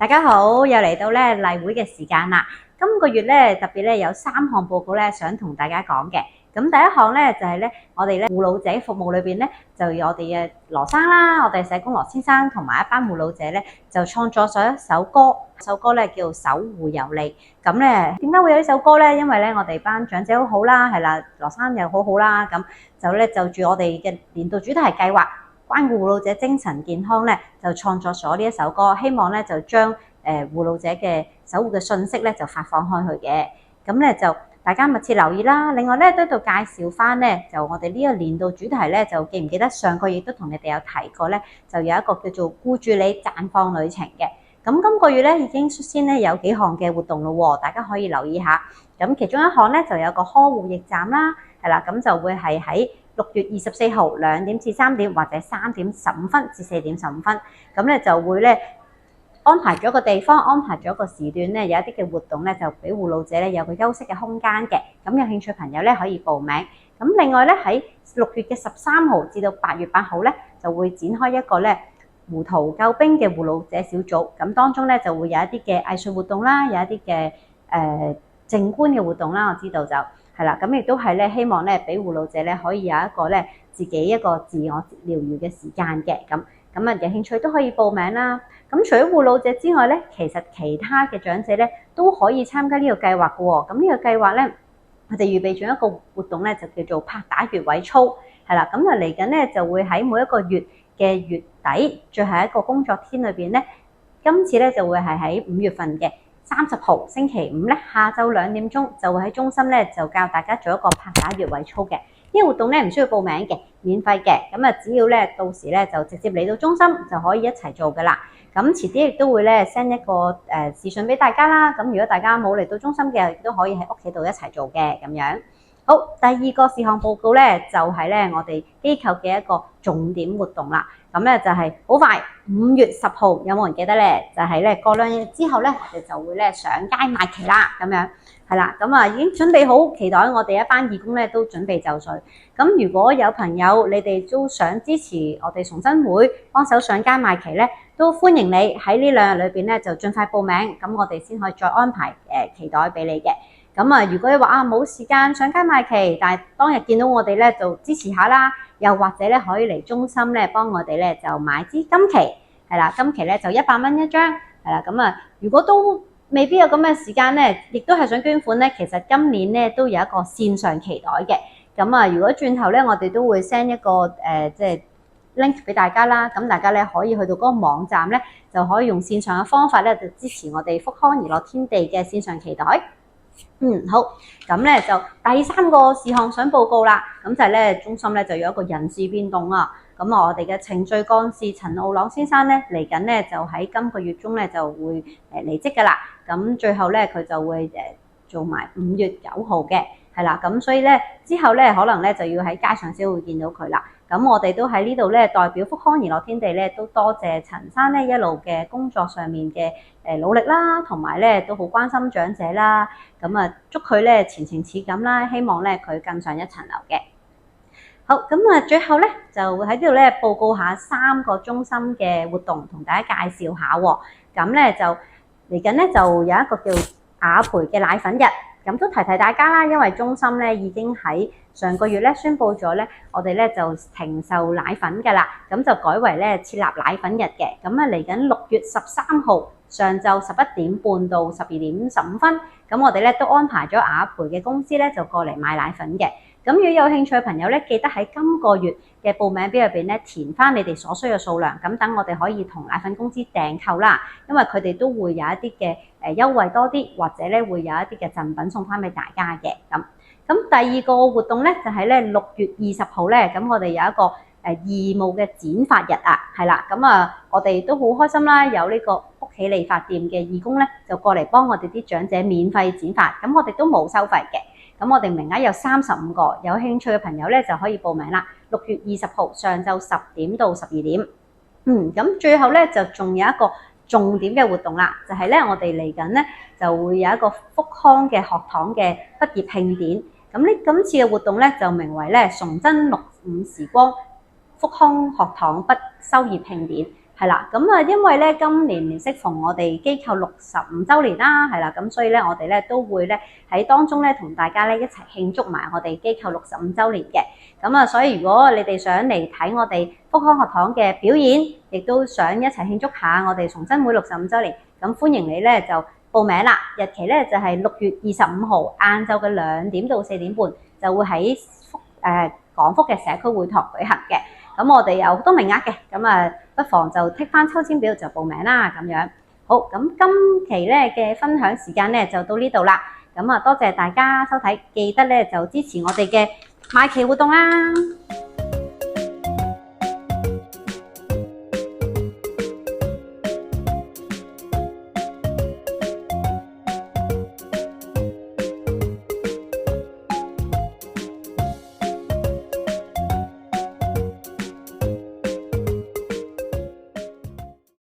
大家好，又嚟到咧例會嘅時間啦。今個月咧特別咧有3項報告咧想同大家講嘅。咁第一項咧就係咧我哋咧護老者服務裏邊咧就有我哋嘅羅生啦，我哋社工羅先生同埋一班護老者咧就創作咗一首歌，首歌咧叫守護有你。咁咧點解會有呢首歌咧？因為咧我哋班長者好好啦，係啦，羅生又好好啦，咁就住我哋嘅年度主題計劃。關顧護老者精神健康咧，就創作咗呢一首歌，希望咧就將護老者嘅守護嘅信息咧就發放開去嘅。咁咧就大家密切留意啦。另外咧都喺度介紹翻咧，就我哋呢個年度主題咧，就記唔記得上個月都同你哋有提過咧，就有一個叫做顧住你綻放旅程嘅。咁今個月咧已經率先咧有幾項嘅活動咯喎，大家可以留意下。咁其中一項咧就有個呵護驛站啦，係啦，咁就會係喺6月24號2點至3點，或者3點15分至4點15分，咁咧就會咧安排咗個地方，安排咗個時段咧，有一啲嘅活動咧，就俾護老者咧有個休息嘅空間嘅。咁有興趣朋友咧可以報名。咁另外咧喺6月嘅13號至到8月8號咧，就會展開一個咧胡桃救兵嘅護老者小組。咁當中咧就會有一啲嘅藝術活動啦，有一啲嘅靜觀嘅活動啦，我知道就係啦。咁亦都係咧希望咧俾護老者咧可以有一個咧自己一個自我療癒嘅時間嘅。咁有興趣都可以報名啦。咁除咗護老者之外咧，其實其他嘅長者咧都可以參加呢個計劃嘅喎。咁呢個計劃咧，我哋預備咗一個活動咧，就叫做拍打穴位操，係啦。咁嚟緊咧就會喺每一個月嘅月底最後一個工作天裏邊咧，今次咧就會係喺5月份嘅30號星期五咧下晝2點鐘就會喺中心咧就教大家做一個拍打穴位操嘅。呢個活動咧唔需要報名嘅，免費嘅。咁只要咧到時咧就直接嚟到中心就可以一齊做噶啦。咁遲啲亦都會咧 send 一個視訊俾大家啦。咁如果大家冇嚟到中心嘅，亦都可以喺屋企度一齊做嘅咁樣。好，第二個事項報告咧就係咧我哋機構嘅一個重點活動啦。咁咧就係好快5月10號，有冇人記得咧？就係咧過2日之後咧，我哋就會咧上街賣旗啦，咁樣係啦。咁已經準備好，期待我哋一班義工咧都準備就緒。咁如果有朋友你哋都想支持我哋崇真會幫手上街賣旗咧，都歡迎你喺呢2日裏邊咧就盡快報名，咁我哋先可以再安排旗袋俾你嘅。咁如果你話冇時間上街賣旗，但係當日見到我哋咧就支持下啦。又或者咧可以嚟中心咧幫我哋咧就買支金旗，係啦，金旗咧就100蚊一張，係啦。如果都未必有咁嘅時間咧，亦都係想捐款咧，其實今年咧都有一個線上旗袋嘅。如果轉頭咧我哋都會 send 一個即係 link 俾大家啦，咁大家咧可以去到嗰個網站咧就可以用線上嘅方法咧就支持我哋福康怡樂天地嘅線上旗袋。好，咁咧就第3個事項想報告啦。咁就係咧中心咧就有一個人事變動啊。咁我哋嘅程序幹事陳奧朗先生咧嚟緊咧就喺今個月中咧就會離職噶啦。咁最後咧佢就會做埋5月9號嘅，係啦。咁所以咧之後咧可能咧就要喺街上先會見到佢啦。咁我哋都喺呢度咧代表福康怡樂天地咧都多謝陳生咧一路嘅工作上面嘅努力啦，同埋咧都好關心長者啦。咁祝佢咧前程似錦啦，希望咧佢更上一層樓嘅。好，咁最後咧就喺呢度咧報告下3個中心嘅活動，同大家介紹下喎。咁咧就嚟緊咧就有一個叫雅培嘅奶粉日。咁都提提大家啦，因為中心咧已經喺上個月咧宣布咗咧，我哋咧就停售奶粉㗎啦，咁就改為咧設立奶粉日嘅。咁嚟緊6月13號上晝11點半到12點15分，咁我哋咧都安排咗雅培嘅公司咧就過嚟買奶粉嘅。咁如果有興趣嘅朋友咧，記得喺今個月嘅報名表入邊咧填翻你哋所需嘅數量，咁等我哋可以同奶粉公司訂購啦。因為佢哋都會有一啲嘅優惠多啲，或者咧會有一啲嘅贈品送翻俾大家嘅。咁第2個活動咧就係咧6月20號咧，咁我哋有一個義務嘅剪髮日啊，係啦。我哋都好開心啦，有呢個屋企理髮店嘅義工咧就過嚟幫我哋啲長者免費剪髮，咁我哋都冇收費嘅。咁我哋名額有35個，有興趣嘅朋友咧就可以報名啦。6月20號上晝10點到12點。咁最後咧就仲有一個重點嘅活動啦，就係咧我哋嚟緊咧就會有一個福康嘅學堂嘅畢業慶典。今次嘅活動咧就名為咧崇真65時光福康學堂畢收業慶典。係啦，咁啊，因為咧今年適逢我哋機構65週年啦，係啦，咁所以咧我哋咧都會咧喺當中咧同大家咧一齊慶祝埋我哋機構65週年嘅。咁啊，所以如果你哋想嚟睇我哋福康學堂嘅表演，亦都想一齊慶祝下我哋崇真會65週年，咁歡迎你咧就報名啦。日期咧就係6月25號晏晝嘅2點到4點半，就會喺廣福嘅社區會堂舉行嘅。咁我哋有好多名額嘅，咁啊不妨就剔翻抽籤表就報名啦咁樣。好，咁今期咧嘅分享時間咧就到呢度啦。咁啊多謝大家收睇，記得咧就支持我哋嘅賣旗活動啦。